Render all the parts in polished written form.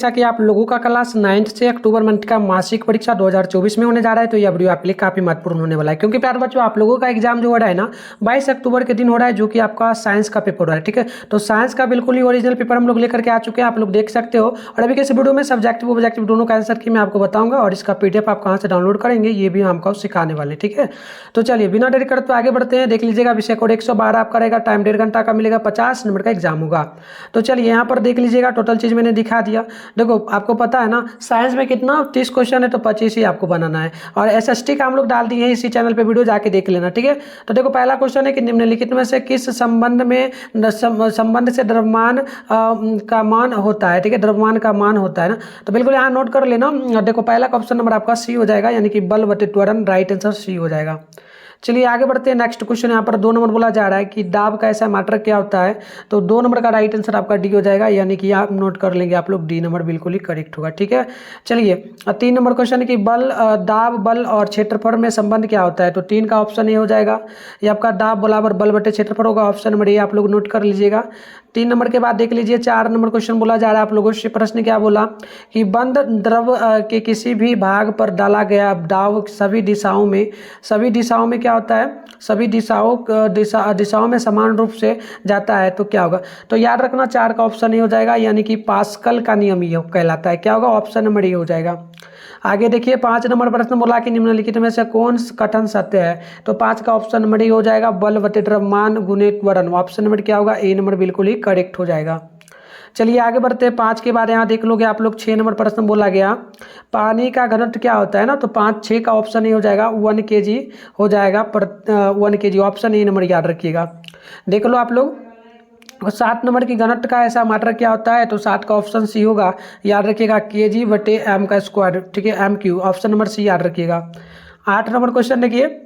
जैसा कि आप लोगों का क्लास 9th से अक्टूबर मंथ का मासिक परीक्षा 2024 में होने जा रहा है, तो यह वीडियो आपके लिए काफी महत्वपूर्ण होने वाला है, क्योंकि प्यारे बच्चों आप लोगों का एग्जाम जो हो रहा है ना 22 अक्टूबर के दिन हो रहा है, जो कि आपका साइंस का पेपर हो रहा है। ठीक है, तो साइंस का बिल्कुल ही ओरिजिनल पेपर हम लोग लेकर के आ चुके हैं, आप लोग देख सकते हो। और अभी के इस वीडियो में सब्जेक्टिव ऑब्जेक्टिव दोनों का आंसर की मैं आपको बताऊंगा, और इसका पीडीएफ आप कहाँ से डाउनलोड करेंगे ये भी हम आपको सिखाने वाले। ठीक है, तो चलिए बिना देरी करते तो आगे बढ़ते हैं। देख लीजिएगा विषय कोड 112 आपका रहेगा, टाइम 1.5 घंटा का मिलेगा, 50 नंबर का एग्जाम होगा। तो चलिए यहाँ पर देख लीजिएगा, टोटल चीज मैंने दिखा दिया। देखो आपको पता है ना साइंस में कितना 30 क्वेश्चन है, तो 25 ही आपको बनाना है। और एसएसटी का हम लोग डाल दिए हैं इसी चैनल पे, वीडियो जाके देख लेना। ठीक है, तो देखो पहला क्वेश्चन है कि निम्नलिखित में से किस संबंध से द्रव्यमान का मान होता है। ठीक है, द्रव्यमान का मान होता है ना, तो बिल्कुल यहाँ नोट कर लेना। देखो पहला ऑप्शन नंबर आपका सी हो जाएगा, यानी कि बल बटे त्वरण, राइट आंसर सी हो जाएगा। चलिए आगे बढ़ते हैं। नेक्स्ट क्वेश्चन यहाँ पर 2 नंबर बोला जा रहा है कि दाब का ऐसा मात्रक क्या होता है, तो 2 नंबर का राइट आंसर आपका डी हो जाएगा, यानी कि आप नोट कर लेंगे आप लोग, डी नंबर बिल्कुल ही करेक्ट होगा। ठीक है, चलिए 3 नंबर क्वेश्चन है कि दाब बल और क्षेत्रफल में संबंध क्या होता है, तो 3 का ऑप्शन ए हो जाएगा, ये आपका दाब बराबर बल बटे क्षेत्रफल होगा, ऑप्शन नंबर ए आप लोग नोट कर लीजिएगा। 3 नंबर के बाद देख लीजिए 4 नंबर क्वेश्चन बोला जा रहा है आप लोगों से, प्रश्न क्या बोला कि बंद द्रव के किसी भी भाग पर डाला गया दाब सभी दिशाओं में क्या होता है, सभी दिशाओं में समान रूप से जाता है, तो क्या होगा, तो याद रखना 4 का ऑप्शन ए हो जाएगा, यानी कि पास्कल का नियम ये कहलाता है, क्या होगा, ऑप्शन नंबर ए हो जाएगा। आगे देखिए 5 नंबर प्रश्न बोला कि निम्नलिखित में से कौन कथन सत्य है, तो 5 का ऑप्शन नंबर ए हो जाएगा, बल बटे द्रव्यमान गुणे त्वरण, ऑप्शन नंबर क्या होगा, ए नंबर बिल्कुल ही करेक्ट हो जाएगा। चलिए आगे बढ़ते हैं। 5 के बाद यहाँ देख लोगे आप लोग 6 नंबर प्रश्न बोला गया पानी का घनत्व क्या होता है ना, तो 5 6 का ऑप्शन ए हो जाएगा 1 kg हो जाएगा पर 1 kg, ऑप्शन ए नंबर याद रखिएगा। देख लो आप लोग 7 नंबर की घनत्व का ऐसा मात्रक क्या होता है, तो 7 का ऑप्शन सी होगा, याद रखिएगा kg बटे m का स्क्वायर। ठीक है, M Q, option number C याद रखिएगा। 8 नंबर क्वेश्चन देखिए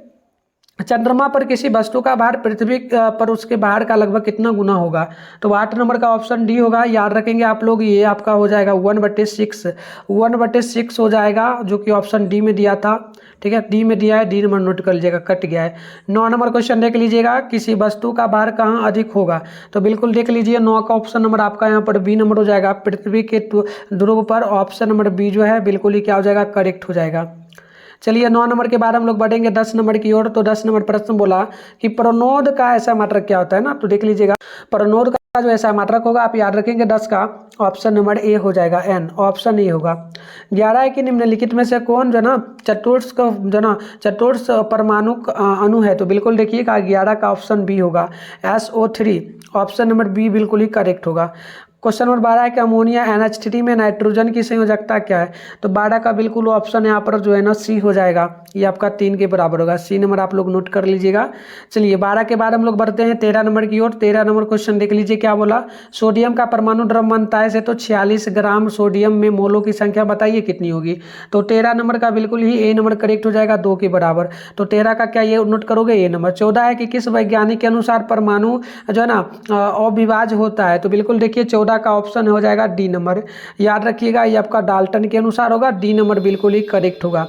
चंद्रमा पर किसी वस्तु का भार पृथ्वी पर उसके भार का लगभग कितना गुना होगा, तो 8 नंबर का ऑप्शन डी होगा, याद रखेंगे आप लोग, ये आपका हो जाएगा 1/6 हो जाएगा, जो कि ऑप्शन डी में दिया था। ठीक है, डी में दिया है, डी नंबर नोट कर लीजिएगा, कट गया है। 9 नंबर क्वेश्चन देख लीजिएगा किसी वस्तु का भार कहाँ अधिक होगा, तो बिल्कुल देख लीजिए 9 का ऑप्शन नंबर आपका यहाँ पर बी नंबर हो जाएगा, पृथ्वी के ध्रुव पर, ऑप्शन नंबर बी जो है बिल्कुल ही क्या हो जाएगा, करेक्ट हो जाएगा। चलिए 9 नंबर के बाद हम लोग बढ़ेंगे 10 नंबर की ओर, तो 10 नंबर प्रश्न बोला कि प्रणोद का ऐसा मात्रक क्या होता है ना, तो देख लीजिएगा प्रणोद का जो ऐसा मात्रक होगा आप याद रखेंगे 10 का ऑप्शन नंबर ए हो जाएगा, एन, ऑप्शन ए होगा। 11 है कि निम्नलिखित में से कौन जो ना चतुर्थ परमाणु अणु है, तो बिल्कुल देखिएगा 11 का ऑप्शन बी होगा, SO3, ऑप्शन नंबर बी बिल्कुल ही करेक्ट होगा। क्वेश्चन नंबर 12 है कि अमोनिया NH3 में नाइट्रोजन की संयोजकता क्या है, तो 12 का बिल्कुल ऑप्शन यहाँ पर जो है ना सी हो जाएगा, ये आपका 3 के बराबर होगा, सी नंबर आप लोग नोट कर लीजिएगा। चलिए 12 के बाद हम लोग बढ़ते हैं 13 नंबर की ओर। 13 नंबर क्वेश्चन देख लीजिए क्या बोला, सोडियम का परमाणु द्रव्यमानता से तो 46 ग्राम सोडियम में मोलों की संख्या बताइए कितनी होगी, तो 13 नंबर का बिल्कुल ही ए नंबर करेक्ट हो जाएगा, 2 के बराबर, तो 13 का क्या ये नोट करोगे, ए नंबर। 14 है कि किस वैज्ञानिक के अनुसार परमाणु जो है ना अविभाज्य होता है, तो बिल्कुल देखिए 14 का ऑप्शन हो जाएगा डी नंबर, याद रखिएगा ये आपका डाल्टन के अनुसार होगा, डी नंबर बिल्कुल ही करेक्ट होगा।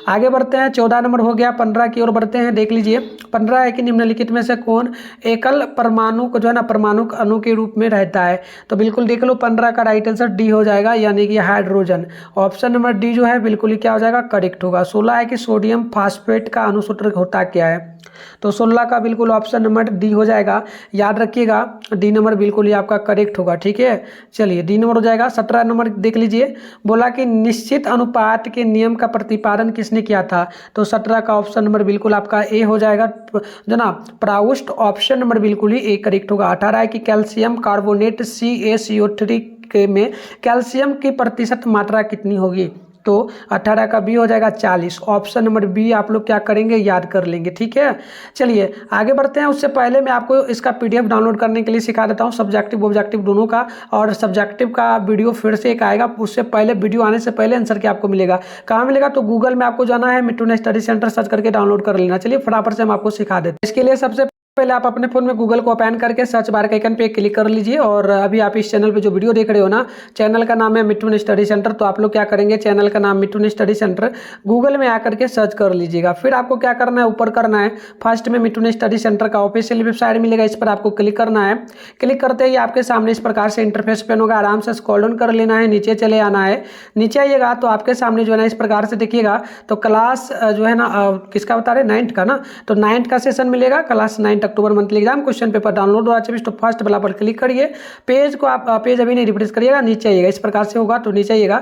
आगे बढ़ते हैं 14 नंबर हो गया, 15 की ओर बढ़ते हैं। देख लीजिए 15 है कि निम्नलिखित में से कौन एकल परमाणु को जो है ना परमाणु अणु के रूप में रहता है, तो बिल्कुल देख लो 15 का राइट आंसर डी हो जाएगा, यानी कि हाइड्रोजन, ऑप्शन नंबर डी जो है बिल्कुल ही क्या हो जाएगा, करेक्ट होगा। 16 है कि सोडियम फास्फेट का अणुसूत्र होता क्या है, तो 16 का बिल्कुल ऑप्शन नंबर डी हो जाएगा, याद रखिएगा डी नंबर बिल्कुल ही आपका करेक्ट होगा। ठीक है, चलिए डी नंबर हो जाएगा। 17 नंबर देख लीजिए बोला कि निश्चित अनुपात के नियम का प्रतिपादन किसने किया था, तो 17 का ऑप्शन नंबर बिल्कुल आपका ए हो जाएगा जो ना प्राउस्ट, ऑप्शन नंबर बिल्कुल ही ए करेक्ट होगा। 18 है कि कैल्शियम कार्बोनेट CaCO3 में कैल्शियम की प्रतिशत मात्रा कितनी होगी, तो 18 का बी हो जाएगा 40, ऑप्शन नंबर बी आप लोग क्या करेंगे, याद कर लेंगे। ठीक है, चलिए आगे बढ़ते हैं। उससे पहले मैं आपको इसका पीडीएफ डाउनलोड करने के लिए सिखा देता हूँ, सब्जेक्टिव ऑब्जेक्टिव दोनों का, और सब्जेक्टिव का वीडियो फिर से एक आएगा, उससे पहले वीडियो आने से पहले आंसर क्या आपको मिलेगा, कहाँ मिलेगा, तो गूगल में आपको जाना है, मिट्टू ने स्टडी सेंटर सर्च करके डाउनलोड कर लेना। चलिए फटाफट से हम आपको सिखा देते हैं। इसके लिए सबसे पहले आप अपने फ़ोन में गूगल को ओपन करके सर्च बार के आइकन पे क्लिक कर लीजिए और अभी आप इस चैनल पे जो वीडियो देख रहे हो ना, चैनल का नाम है मिथुन स्टडी सेंटर। तो आप लोग क्या करेंगे, चैनल का नाम मिथुन स्टडी सेंटर गूगल में आकर के सर्च कर लीजिएगा। फिर आपको क्या करना है, ऊपर करना है फर्स्ट में मिथुन स्टडी सेंटर का ऑफिशियल वेबसाइट मिलेगा, इस पर आपको क्लिक करना है। क्लिक करते ही आपके सामने इस प्रकार से इंटरफेस पेन होगा, आराम से स्क्रॉल डाउन कर लेना है, नीचे चले आना है। नीचे आइएगा तो आपके सामने जो है ना इस प्रकार से देखिएगा, तो क्लास जो है ना किसका बता रहे, 9th का ना, तो 9th का सेशन मिलेगा, class 9 October monthly exam question paper download 2024। तो फर्स्ट वाला पर क्लिक करिए। पेज को आप पेज अभी नहीं रिफ्रेश करिएगा, नीचे आइएगा, इस प्रकार से होगा। तो नीचे आइएगा,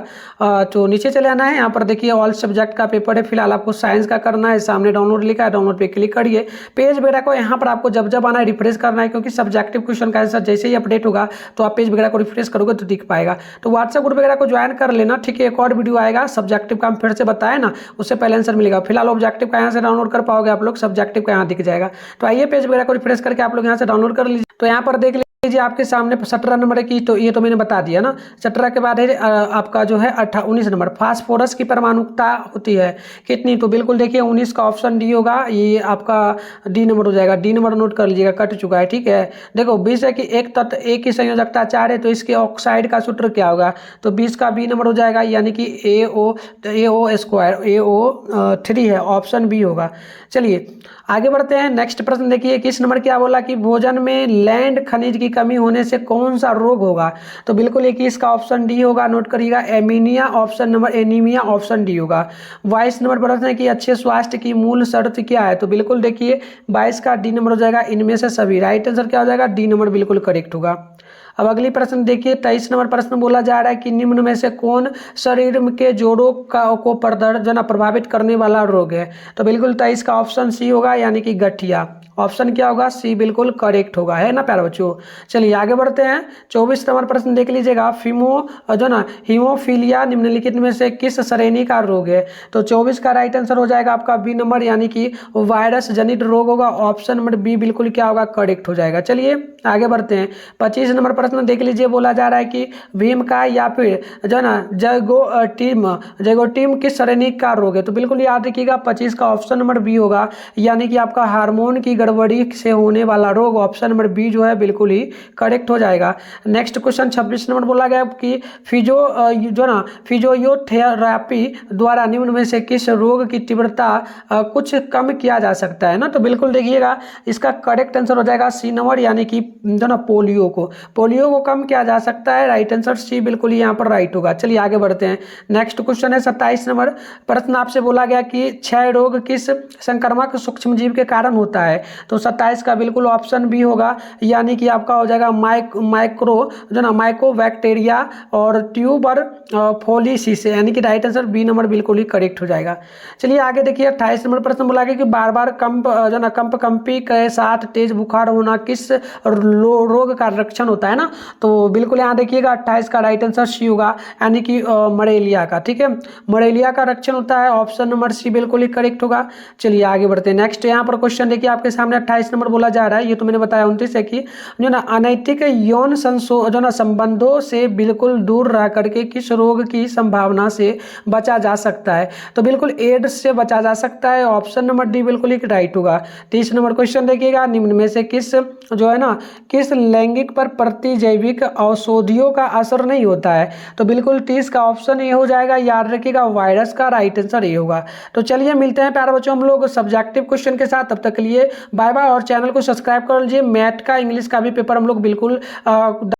तो नीचे चले आना है। यहाँ पर देखिए ऑल सब्जेक्ट का पेपर है, फिलहाल आपको साइंस का करना है। सामने डाउनलोड लिखा है, डाउनलोड पे क्लिक करिए। पेज वगैरह को यहाँ पर आपको जब जब आना है रिफ्रेश करना है, क्योंकि सब्जेक्टिव क्वेश्चन का आंसर जैसे ही अपडेट होगा तो आप पेज वगैरह को रिफ्रेश करोगे तो दिख पाएगा। तो व्हाट्सएप ग्रुप वगैरह को ज्वाइन कर लेना, ठीक है। एक और वीडियो आएगा सब्जेक्टिव का, हम फिर से बताया ना, उससे पहले आंसर मिलेगा। फिलहाल ऑब्जेक्टिव का यहाँ से डाउनलोड कर पाओगे आप लोग, सब्जेक्टिव का यहाँ दिख जाएगा। तो आइए पेज वगैरह को रिफ्रेश करके आप लोग यहाँ से डाउनलोड कर लीजिए। तो यहाँ पर देख लीजिए आपके सामने 17 नंबर की, तो ये तो मैंने बता दिया ना। 17 के बाद है आपका जो है 19 नंबर, फास्फोरस की परमाणुकता होती है कितनी, तो बिल्कुल देखिए 19 का ऑप्शन डी होगा। ये आपका डी नंबर हो जाएगा, डी नंबर नोट कर लीजिएगा, कट चुका है, ठीक है। देखो 20 है कि एक तत्व एक की संयोजकता 4 है, तो इसके ऑक्साइड का सूत्र क्या होगा, तो 20 का बी नंबर हो जाएगा, यानी कि AO स्क्वायर, AO3 है, ऑप्शन बी होगा। चलिए आगे बढ़ते हैं। नेक्स्ट प्रश्न देखिए, किस नंबर क्या बोला कि भोजन में लैंड खनिज की कमी होने से कौन सा रोग होगा, तो बिल्कुल 21 का ऑप्शन डी होगा, नोट करिएगा। Anaemia option number, anaemia option D होगा। 22 नंबर प्रश्न है कि अच्छे स्वास्थ्य की मूल शर्त क्या है, तो बिल्कुल देखिए 22 का डी नंबर हो जाएगा, इनमें से सभी। राइट आंसर क्या हो जाएगा, डी नंबर बिल्कुल करेक्ट होगा। अब अगली प्रश्न देखिए, 23 नंबर प्रश्न बोला जा रहा है कि निम्न में से कौन शरीर के जोड़ों को प्रभावित करने वाला रोग है, तो बिल्कुल 23 का ऑप्शन सी होगा, यानी कि गठिया। ऑप्शन क्या होगा, सी बिल्कुल करेक्ट होगा, है ना प्यारे बच्चों। चलिए आगे बढ़ते हैं। 24 नंबर प्रश्न देख लीजिएगा, हीमोफीलिया निम्नलिखित में से किस श्रेणी का रोग है, तो 24 का राइट आंसर हो जाएगा आपका बी नंबर, यानी कि वायरस जनित रोग होगा। ऑप्शन नंबर बी बिल्कुल क्या होगा, करेक्ट हो जाएगा। चलिए आगे बढ़ते हैं। 25 नंबर प्रश्न देख लीजिए, बोला जा रहा है कि भीमकाय या फिर जो है ना जैगोटीम किस श्रेणी का रोग है, तो बिल्कुल याद रखिएगा 25 का ऑप्शन नंबर बी होगा, यानी कि आपका हार्मोन की गड़बड़ी से होने वाला रोग। ऑप्शन नंबर बी जो है बिल्कुल ही करेक्ट हो जाएगा। नेक्स्ट क्वेश्चन 26 नंबर बोला गया कि फिजियोथेरेपी द्वारा निम्न में से किस रोग की तीव्रता कुछ कम किया जा सकता है ना, तो बिल्कुल देखिएगा इसका करेक्ट आंसर हो जाएगा सी नंबर, यानी कि जो ना पोलियो को कम किया जा सकता है। राइट आंसर सी बिल्कुल यहाँ पर राइट होगा। चलिए आगे बढ़ते हैं। नेक्स्ट क्वेश्चन है 27 नंबर प्रश्न, आपसे बोला गया कि क्षय रोग किस संक्रामक सूक्ष्म जीव के कारण होता है, तो 27 का बिल्कुल ऑप्शन बी होगा, यानी कि आपका हो जाएगा माइकोबैक्टीरिया और ट्यूबर फोलिसिस, यानी कि राइट आंसर बी नंबर बिल्कुल ही करेक्ट हो जाएगा। चलिए आगे देखिए 28 नंबर प्रश्न बोला गया कि बार बार कंपी के साथ तेज बुखार होना किस रोग का लक्षण होता है ना, तो बिल्कुल यहाँ देखिएगा 28 का राइट आंसर सी होगा, यानी कि मलेरिया का, ठीक है। मलेरिया का लक्षण होता है, ऑप्शन नंबर सी बिल्कुल ही करेक्ट होगा। चलिए आगे बढ़ते हैं। नेक्स्ट यहाँ पर क्वेश्चन देखिए आपके सामने 28 नंबर बोला जा रहा है, ये तो मैंने बताया 29 है कि जो ना अनैतिक यौन संबंधों से बिल्कुल दूर रह करके किस रोग की संभावना से बचा जा सकता है, तो बिल्कुल एड्स से बचा जा सकता है। ऑप्शन नंबर डी बिल्कुल ही राइट होगा। 30 नंबर क्वेश्चन देखिएगा, निम्न में से किस लैंगिक पर प्रतिजैविक औषधियों का असर नहीं होता है, तो बिल्कुल 30 का ऑप्शन ये हो जाएगा, याद रखिएगा वायरस का राइट आंसर ये होगा। तो चलिए मिलते हैं प्यारे बच्चों हम लोग सब्जेक्टिव क्वेश्चन के साथ, तब तक के लिए बाय बाय, और चैनल को सब्सक्राइब कर लीजिए। मैथ का इंग्लिश का भी पेपर हम लोग बिल्कुल